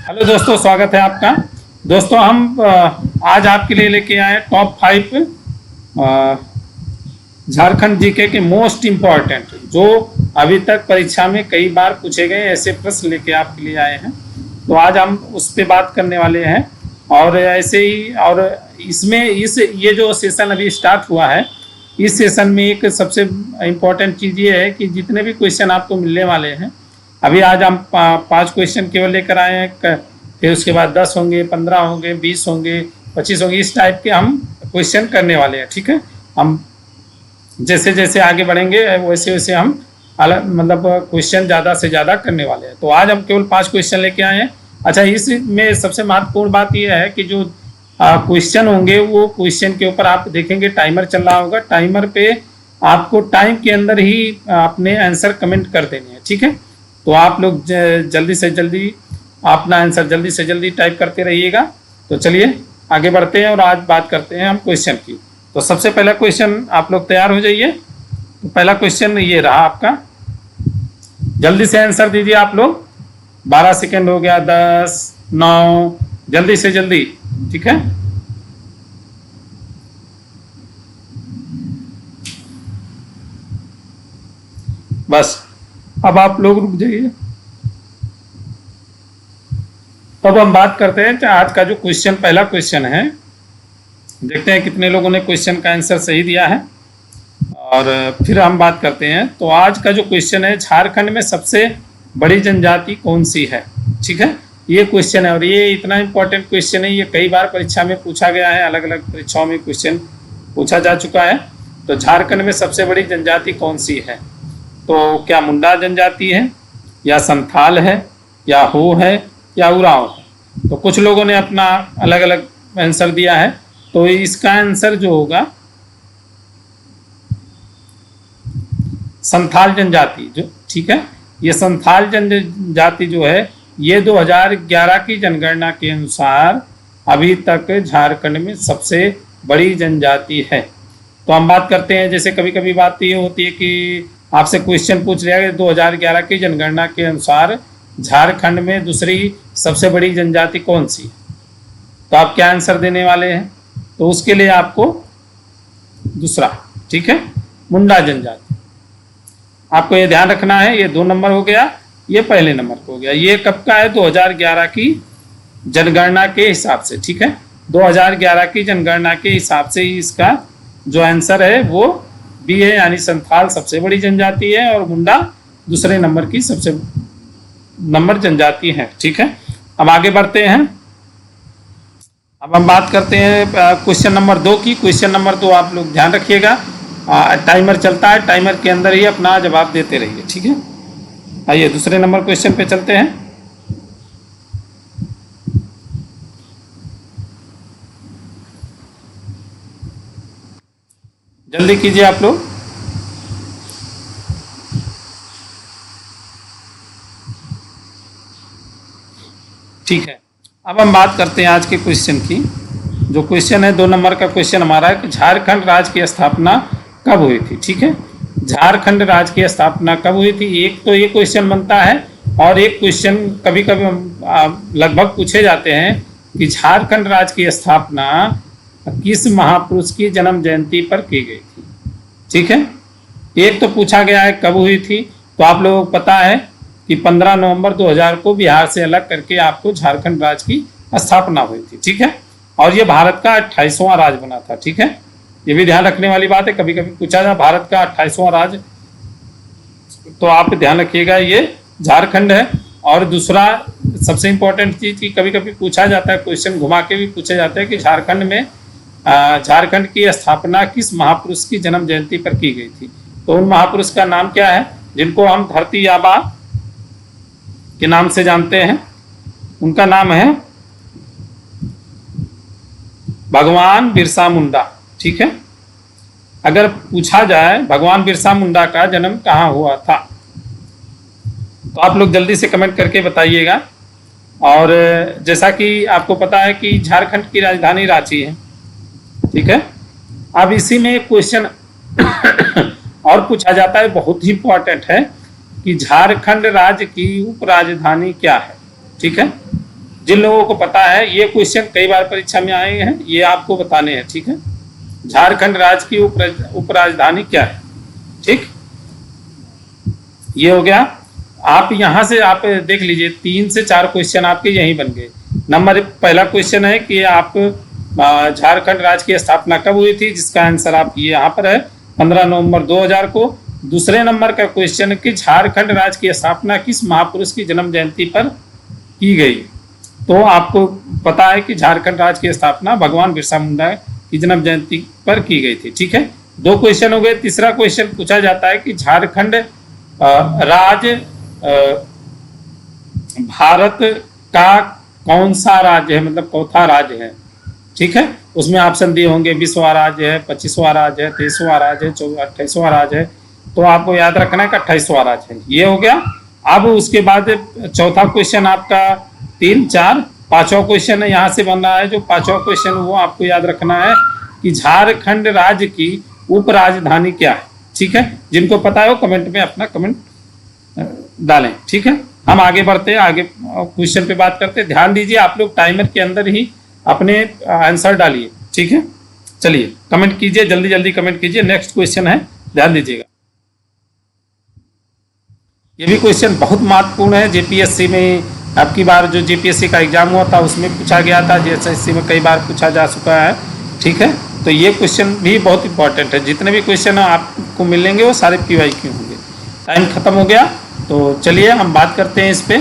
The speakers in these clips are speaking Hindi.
हेलो दोस्तों, स्वागत है आपका। दोस्तों हम आज आपके लिए लेके आए टॉप 5 झारखंड जीके के मोस्ट इम्पॉर्टेंट, जो अभी तक परीक्षा में कई बार पूछे गए ऐसे प्रश्न लेके आपके लिए आए हैं। तो आज हम उस पर बात करने वाले हैं। और ऐसे ही और इसमें ये जो सेशन अभी स्टार्ट हुआ है, इस सेशन में एक सबसे इम्पोर्टेंट चीज़ ये है कि जितने भी क्वेश्चन आपको मिलने वाले हैं, अभी आज हम 5 क्वेश्चन केवल लेकर आए हैं। फिर उसके बाद 10 होंगे, 15 होंगे, 20 होंगे, 25 होंगे, इस टाइप के हम क्वेश्चन करने वाले हैं। ठीक है, हम जैसे जैसे आगे बढ़ेंगे वैसे वैसे हम अलग क्वेश्चन ज़्यादा से ज़्यादा करने वाले हैं। तो आज हम केवल 5 क्वेश्चन लेके आए हैं। अच्छा, इसमें सबसे महत्वपूर्ण बात यह है कि जो क्वेश्चन होंगे वो क्वेश्चन के ऊपर आप देखेंगे टाइमर चल रहा होगा। टाइमर पे आपको टाइम के अंदर ही अपने आंसर कमेंट कर देने हैं। ठीक है, तो आप लोग जल्दी से जल्दी अपना आंसर जल्दी से जल्दी टाइप करते रहिएगा। तो चलिए आगे बढ़ते हैं और आज बात करते हैं हम क्वेश्चन की। तो सबसे पहला क्वेश्चन, आप लोग तैयार हो जाइए। तो पहला क्वेश्चन ये रहा आपका, जल्दी से आंसर दीजिए आप लोग। 12 सेकेंड हो गया, 10, 9, जल्दी से जल्दी। ठीक है, बस अब आप लोग रुक जाइए। तब हम बात करते हैं आज का जो क्वेश्चन, पहला क्वेश्चन है। देखते हैं कितने लोगों ने क्वेश्चन का आंसर सही दिया है और फिर हम बात करते हैं। तो आज का जो क्वेश्चन है, झारखंड में सबसे बड़ी जनजाति कौन सी है। ठीक है, ये क्वेश्चन है और ये इतना इम्पोर्टेंट क्वेश्चन है, ये कई बार परीक्षा में पूछा गया है, अलग अलग परीक्षाओं में क्वेश्चन पूछा जा चुका है। तो झारखंड में सबसे बड़ी जनजाति कौन सी है? तो क्या मुंडा जनजाति है, या संथाल है, या हो है, या उरांव है? तो कुछ लोगों ने अपना अलग अलग आंसर दिया है। तो इसका आंसर जो होगा संथाल जनजाति जो, ठीक है, ये संथाल जनजाति जो है, ये 2011 की जनगणना के अनुसार अभी तक झारखंड में सबसे बड़ी जनजाति है। तो हम बात करते हैं, जैसे कभी कभी बात ये होती है कि आपसे क्वेश्चन पूछ लिया गया 2011 की जनगणना के अनुसार झारखंड में दूसरी सबसे बड़ी जनजाति कौन सी? तो आप क्या आंसर देने वाले हैं? तो उसके लिए आपको दूसरा, ठीक है, मुंडा जनजाति। आपको ये ध्यान रखना है। ये 2 नंबर हो गया, ये पहले नंबर हो गया। ये कब का है? 2011 की जनगणना के हिसाब से। ठीक है, 2011 की जनगणना के हिसाब से ही इसका जो आंसर है वो बी है, यानी संथाल सबसे बड़ी जनजाति है और मुंडा दूसरे नंबर की सबसे नंबर जनजाति है। ठीक है, अब आगे बढ़ते हैं। अब हम बात करते हैं क्वेश्चन नंबर 2 की। क्वेश्चन नंबर 2 आप लोग ध्यान रखिएगा, टाइमर चलता है, टाइमर के अंदर ही अपना जवाब देते रहिए। ठीक है, आइए दूसरे नंबर क्वेश्चन पे चलते हैं। जल्दी कीजिए आप लोग। ठीक है, अब हम बात करते हैं आज के क्वेश्चन की। जो क्वेश्चन है 2 नंबर का क्वेश्चन हमारा है कि झारखंड राज्य की स्थापना कब हुई थी। ठीक है, झारखंड राज्य की स्थापना कब हुई थी? एक तो ये क्वेश्चन बनता है और एक क्वेश्चन कभी कभी लगभग पूछे जाते हैं कि झारखंड राज्य की स्थापना किस महापुरुष की जन्म जयंती पर की गई थी। ठीक है, एक तो पूछा गया है कब हुई थी। तो आप लोगों को पता है कि 15 नवंबर 2000 को बिहार से अलग करके आपको झारखंड राज्य की स्थापना हुई थी। ठीक है, और ये भारत का 28वां राज्य बना था। ठीक है, ये भी ध्यान रखने वाली बात है, कभी कभी पूछा जाए भारत का 28वां राज्य, तो आप ध्यान रखिएगा ये झारखंड है। और दूसरा सबसे इंपॉर्टेंट चीज की कभी कभी पूछा जाता है, क्वेश्चन घुमा के भी पूछे जाते हैं कि झारखंड में झारखंड की स्थापना किस महापुरुष की जन्म जयंती पर की गई थी। तो उन महापुरुष का नाम क्या है जिनको हम धरती आबा के नाम से जानते हैं? उनका नाम है भगवान बिरसा मुंडा। ठीक है, अगर पूछा जाए भगवान बिरसा मुंडा का जन्म कहाँ हुआ था, तो आप लोग जल्दी से कमेंट करके बताइएगा। और जैसा कि आपको पता है कि झारखंड की राजधानी रांची है। ठीक है, अब इसी में एक क्वेश्चन और पूछा जाता है, बहुत ही इंपॉर्टेंट है कि झारखंड राज्य की उपराजधानी क्या है। ठीक है, जिन लोगों को पता है, ये क्वेश्चन कई बार परीक्षा में आए हैं, ये आपको बताने हैं, ठीक है। झारखंड राज्य की उपराजधानी क्या है, ठीक, ये हो गया। आप यहां से आप देख लीजिए 3 से 4 क्वेश्चन आपके यहीं बन गए। पहला क्वेश्चन है कि आप झारखंड राज्य की स्थापना कब हुई थी, जिसका आंसर आप ये यहाँ पर है 15 नवंबर 2000 को। दूसरे नंबर का क्वेश्चन है कि झारखंड राज्य की स्थापना किस महापुरुष की जन्म जयंती पर की गई। तो आपको पता है कि झारखंड राज्य की स्थापना भगवान बिरसा मुंडा की जन्म जयंती पर की गई थी, ठीक है। 2 क्वेश्चन हो गए। तीसरा क्वेश्चन पूछा जाता है कि झारखंड राज्य भारत का कौन सा राज्य है, मतलब चौथा राज्य है, ठीक है। उसमें ऑप्शन दिए होंगे 20वां राज्य है, 25वां राज्य है, 23वां राज्य है, 28वां राज्य है। तो आपको याद रखना है कि 28वां राज्य है, ये हो गया। अब उसके बाद चौथा क्वेश्चन आपका 3, 4, 5वां क्वेश्चन है यहाँ से बन रहा है। जो 5वां क्वेश्चन वो आपको याद रखना है कि झारखंड राज्य की उपराजधानी क्या है, ठीक है। जिनको पता है वो कमेंट में अपना कमेंट डालें, ठीक है। हम आगे बढ़ते हैं, आगे क्वेश्चन पे बात करते हैं। ध्यान दीजिए, आप लोग टाइमर के अंदर ही अपने आंसर डालिए, ठीक है। चलिए कमेंट कीजिए, जल्दी जल्दी कमेंट कीजिए। नेक्स्ट क्वेश्चन है, ध्यान दीजिएगा। ये भी क्वेश्चन बहुत महत्वपूर्ण है। जेपीएससी में आपकी बार जो जेपीएससी का एग्जाम हुआ था उसमें पूछा गया था, जेएसएससी में कई बार पूछा जा चुका है, ठीक है। तो ये क्वेश्चन भी बहुत इंपॉर्टेंट है। जितने भी क्वेश्चन आपको मिलेंगे वो सारे PYQ होंगे। टाइम खत्म हो गया, तो चलिए हम बात करते हैं इस पे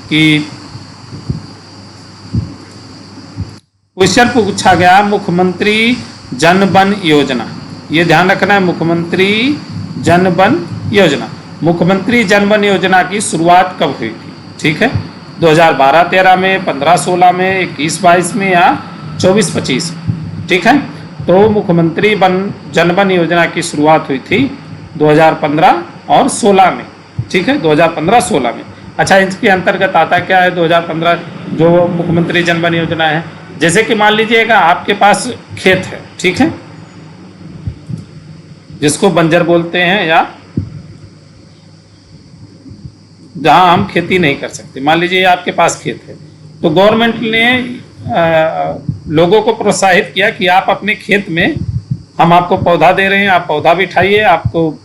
कि क्वेश्चन पूछा गया मुख्यमंत्री जन धन योजना। ये ध्यान रखना है, मुख्यमंत्री जन धन योजना। मुख्यमंत्री जन धन योजना की शुरुआत कब हुई थी, ठीक है। 2012-13 में, 15-16 में, 21-22 में या 24-25, ठीक है। तो मुख्यमंत्री जन धन योजना की शुरुआत हुई थी 2015 और 16 में, ठीक है, 2015-16 में। अच्छा, इसके अंतर्गत आता क्या है 2015 जो मुख्यमंत्री जन धन योजना है। जैसे कि मान लीजिएगा आपके पास खेत है, ठीक है, जिसको बंजर बोलते हैं या जहां हम खेती नहीं कर सकते। मान लीजिए आपके पास खेत है, तो गवर्नमेंट ने लोगों को प्रोत्साहित किया कि आप अपने खेत में, हम आपको पौधा दे रहे हैं, आप पौधा बिठाइए, आपको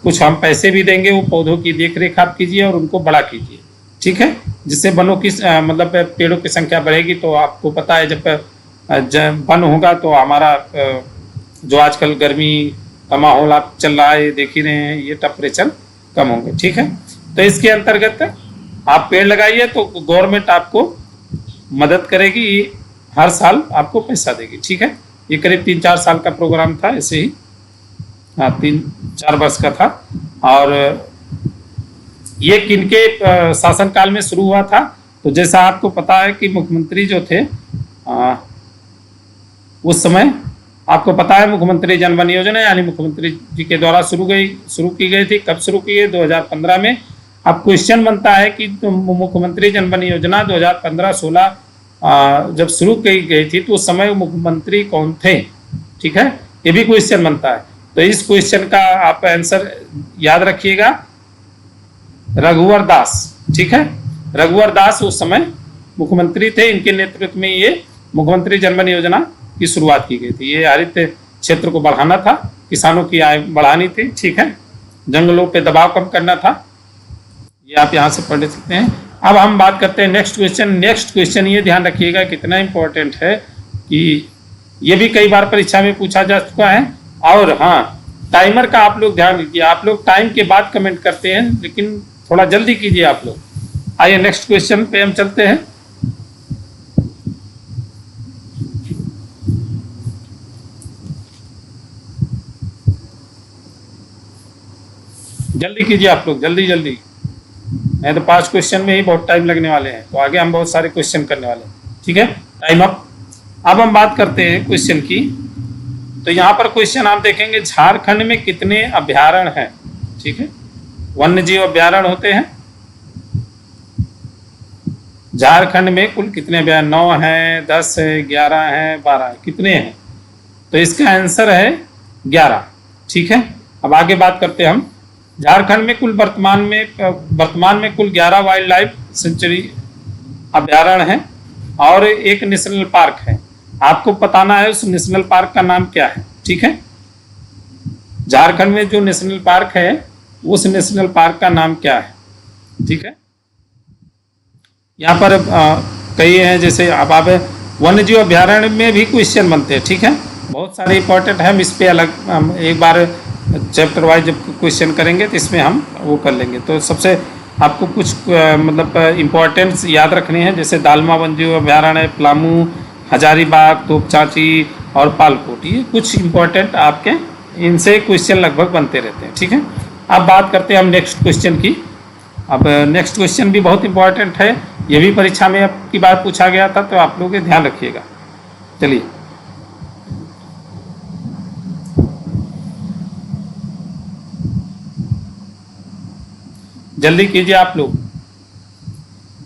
कुछ हम पैसे भी देंगे, वो पौधों की देख रेख आप कीजिए और उनको बड़ा कीजिए, ठीक है। जिससे वनों की मतलब पेड़ों की संख्या बढ़ेगी। तो आपको पता है जब वन होगा तो हमारा जो आजकल गर्मी का माहौल आप चल रहा है, देख ही रहे हैं, ये टेम्परेचर कम होंगे, ठीक है। तो इसके अंतर्गत आप पेड़ लगाइए तो गवर्नमेंट आपको मदद करेगी, हर साल आपको पैसा देगी, ठीक है। ये करीब 3-4 साल का प्रोग्राम था, ऐसे ही, हाँ 3-4 वर्ष का था। और ये किनके शासनकाल में शुरू हुआ था। तो जैसा आपको पता है कि मुख्यमंत्री जो थे उस समय आपको पता है मुख्यमंत्री जन धन योजना यानी मुख्यमंत्री जी के द्वारा शुरू की गई थी। कब शुरू की गई? 2015 में। अब क्वेश्चन बनता है कि मुख्यमंत्री जन धन योजना 2015-16 जब शुरू की गई थी तो उस समय मुख्यमंत्री कौन थे, ठीक है, ये भी क्वेश्चन बनता है। तो इस क्वेश्चन का आप आंसर याद रखिएगा, रघुवर दास, ठीक है। रघुवर दास उस समय मुख्यमंत्री थे, इनके नेतृत्व में ये मुख्यमंत्री जन धन योजना की शुरुआत की गई थी। ये हरित क्षेत्र को बढ़ाना था, किसानों की आय बढ़ानी थी, ठीक है, जंगलों पे दबाव कम करना था। ये आप यहाँ से पढ़ सकते हैं। अब हम बात करते हैं नेक्स्ट क्वेश्चन। नेक्स्ट क्वेश्चन ये ध्यान रखिएगा कितना इंपॉर्टेंट है कि ये भी कई बार परीक्षा में पूछा जा चुका है। और हाँ, टाइमर का आप लोग ध्यान दीजिए। आप लोग टाइम के बाद कमेंट करते हैं, लेकिन थोड़ा जल्दी कीजिए आप लोग। आइए नेक्स्ट क्वेश्चन पे हम चलते हैं। जल्दी कीजिए आप लोग, जल्दी जल्दी, नहीं तो 5 क्वेश्चन में ही बहुत टाइम लगने वाले हैं। तो आगे हम बहुत सारे क्वेश्चन करने वाले हैं, ठीक है। Time up. अब हम बात करते हैं क्वेश्चन की। तो यहाँ पर क्वेश्चन आप देखेंगे, झारखंड में कितने अभ्यारण्य हैं, ठीक है, वन्य जीव अभ्यारण्य होते हैं। झारखंड में कुल कितने अभ्यारण्य? 9 हैं, 10 है, 11 है, 12 है, कितने हैं? तो इसका आंसर है 11, ठीक है। अब आगे बात करते हैं हम झारखंड में वर्तमान में कुल 11 वाइल्ड लाइफ सेंचुरी अभ्यारण्य है और एक नेशनल पार्क है। आपको बताना है उस नेशनल पार्क का नाम क्या है। ठीक है, झारखंड में जो नेशनल पार्क है उस नेशनल पार्क का नाम क्या है। ठीक है, यहाँ पर कई हैं, जैसे अब आप वन्य जीव अभ्यारण्य में भी क्वेश्चन बनते हैं। ठीक है, बहुत सारे इंपॉर्टेंट है, हम इस पे अलग एक बार चैप्टर वाइज जब क्वेश्चन करेंगे तो इसमें हम वो कर लेंगे। तो सबसे आपको कुछ मतलब इम्पोर्टेंट्स याद रखने हैं, जैसे दालमा वन्य जीव अभ्यारण्य, पलामू, हजारीबाग, तोपचांची और पालकोट, ये कुछ इम्पोर्टेंट आपके इनसे क्वेश्चन लगभग बनते रहते हैं। ठीक है, अब बात करते हैं हम नेक्स्ट क्वेश्चन की। अब नेक्स्ट क्वेश्चन भी बहुत इंपॉर्टेंट है, ये भी परीक्षा में आपकी बार पूछा गया था, तो आप लोग ध्यान रखिएगा। चलिए, जल्दी कीजिए, आप लोग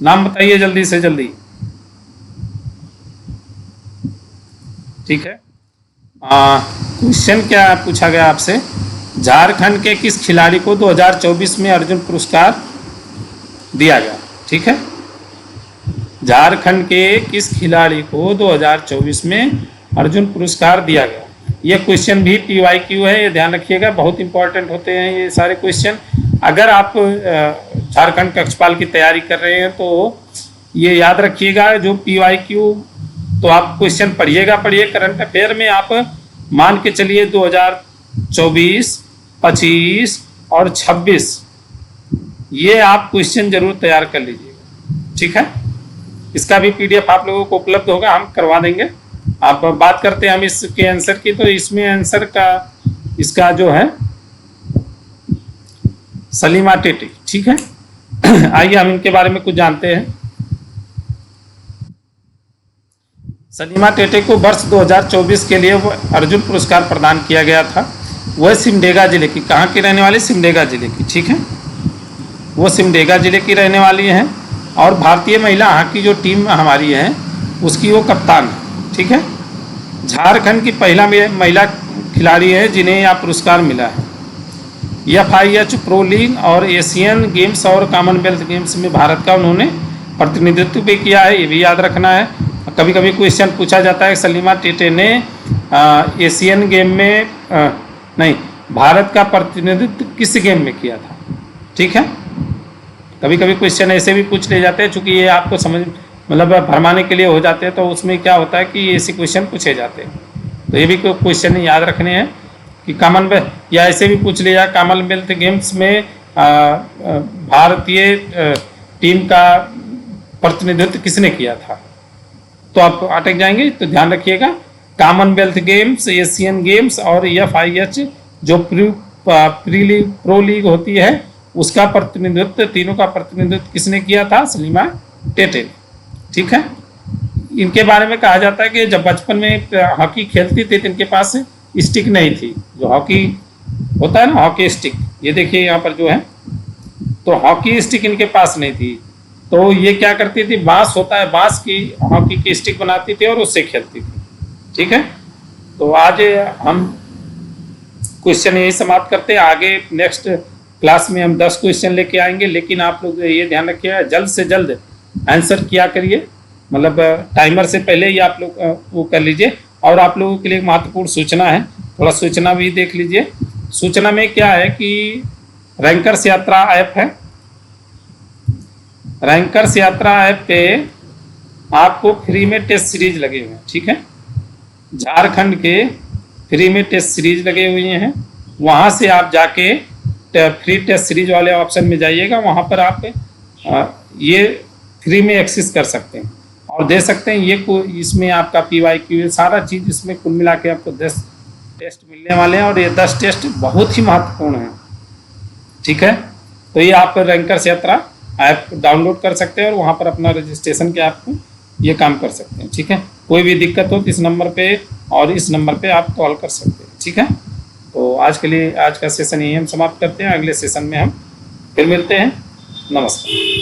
नाम बताइए जल्दी से जल्दी। ठीक है, क्वेश्चन क्या पूछा गया आपसे, झारखंड के किस खिलाड़ी को 2024 में अर्जुन पुरस्कार दिया गया। ठीक है, झारखंड के किस खिलाड़ी को 2024 में अर्जुन पुरस्कार दिया गया। ये क्वेश्चन भी PYQ है, ये ध्यान रखिएगा, बहुत इंपॉर्टेंट होते हैं ये सारे क्वेश्चन। अगर आप झारखंड कक्षपाल की तैयारी कर रहे हैं तो ये याद रखिएगा, जो PYQ तो आप क्वेश्चन पढ़िए, करंट अफेयर में आप मान के चलिए 2024, 25 और 26 ये आप क्वेश्चन जरूर तैयार कर लीजिएगा। ठीक है, इसका भी PDF आप लोगों को उपलब्ध होगा, हम करवा देंगे। आप बात करते हैं हम इसके आंसर की, तो इसमें आंसर का इसका जो है सलीमा टेटे। ठीक है, आइए हम इनके बारे में कुछ जानते हैं। सलीमा टेटे को वर्ष 2024 के लिए अर्जुन पुरस्कार प्रदान किया गया था। वह सिमडेगा जिले की, कहाँ की रहने वाली, सिमडेगा जिले की। ठीक है, वो सिमडेगा जिले की रहने वाली हैं और भारतीय महिला हॉकी जो टीम हमारी है उसकी वो कप्तान है। ठीक है, झारखंड की पहला महिला खिलाड़ी है जिन्हें यह पुरस्कार मिला है। FIH प्रो लीग और एशियन गेम्स और कॉमनवेल्थ गेम्स में भारत का उन्होंने प्रतिनिधित्व भी किया है, ये भी याद रखना है। कभी कभी क्वेश्चन पूछा जाता है सलीमा टेटे ने एशियन गेम में नहीं, भारत का प्रतिनिधित्व किस गेम में किया था। ठीक है, कभी कभी क्वेश्चन ऐसे भी पूछ ले जाते हैं, चूँकि ये आपको समझ मतलब भरमाने के लिए हो जाते हैं, तो उसमें क्या होता है कि ऐसे क्वेश्चन पूछे जाते हैं। तो ये भी क्वेश्चन याद रखने हैं कि कॉमनवेल्थ या ऐसे भी पूछ लिया, कॉमनवेल्थ गेम्स में भारतीय टीम का प्रतिनिधित्व किसने किया था, तो आप अटक जाएंगे। तो ध्यान रखिएगा, कॉमनवेल्थ गेम्स, एशियन गेम्स और FIH जो प्रो लीग होती है उसका प्रतिनिधित्व, तीनों का प्रतिनिधित्व किसने किया था, सलीमा टेटे ने। ठीक है, इनके बारे में कहा जाता है कि जब बचपन में हॉकी खेलती थी तो इनके पास स्टिक नहीं थी, जो हॉकी होता है ना, हॉकी स्टिक, ये देखिए यहाँ पर जो है, तो हॉकी स्टिक इनके पास नहीं थी। तो ये क्या करती थी, बांस होता है, बांस की हॉकी की स्टिक बनाती थी और उससे खेलती थी। ठीक है, तो आज हम क्वेश्चन यही समाप्त करते हैं। आगे नेक्स्ट क्लास में हम 10 क्वेश्चन लेके आएंगे, लेकिन आप लोग ये ध्यान रखिएगा जल्द से जल्द आंसर किया करिए, मतलब टाइमर से पहले ही आप लोग वो कर लीजिए। और आप लोगों के लिए एक महत्वपूर्ण सूचना है, थोड़ा सूचना भी देख लीजिए। सूचना में क्या है कि रैंकर्स यात्रा ऐप है, रैंकर्स यात्रा ऐप पे आपको फ्री में टेस्ट सीरीज लगे हुए हैं। ठीक है, झारखंड के फ्री में टेस्ट सीरीज लगे हुए हैं, वहाँ से आप जाके फ्री टेस्ट सीरीज वाले ऑप्शन में जाइएगा, वहाँ पर आप ये फ्री में एक्सेस कर सकते हैं और दे सकते हैं। ये इसमें आपका PYQ सारा चीज़ इसमें कुल मिला के आपको 10 टेस्ट मिलने वाले हैं और ये 10 टेस्ट बहुत ही महत्वपूर्ण हैं। ठीक है, तो ये आप रैंकर्स यात्रा ऐप डाउनलोड कर सकते हैं और वहाँ पर अपना रजिस्ट्रेशन के आप ये काम कर सकते हैं। ठीक है, कोई भी दिक्कत हो तो इस नंबर पे और इस नंबर पे आप कॉल कर सकते हैं। ठीक है, तो आज के लिए आज का सेशन यही हम समाप्त करते हैं, अगले सेशन में हम फिर मिलते हैं। नमस्कार।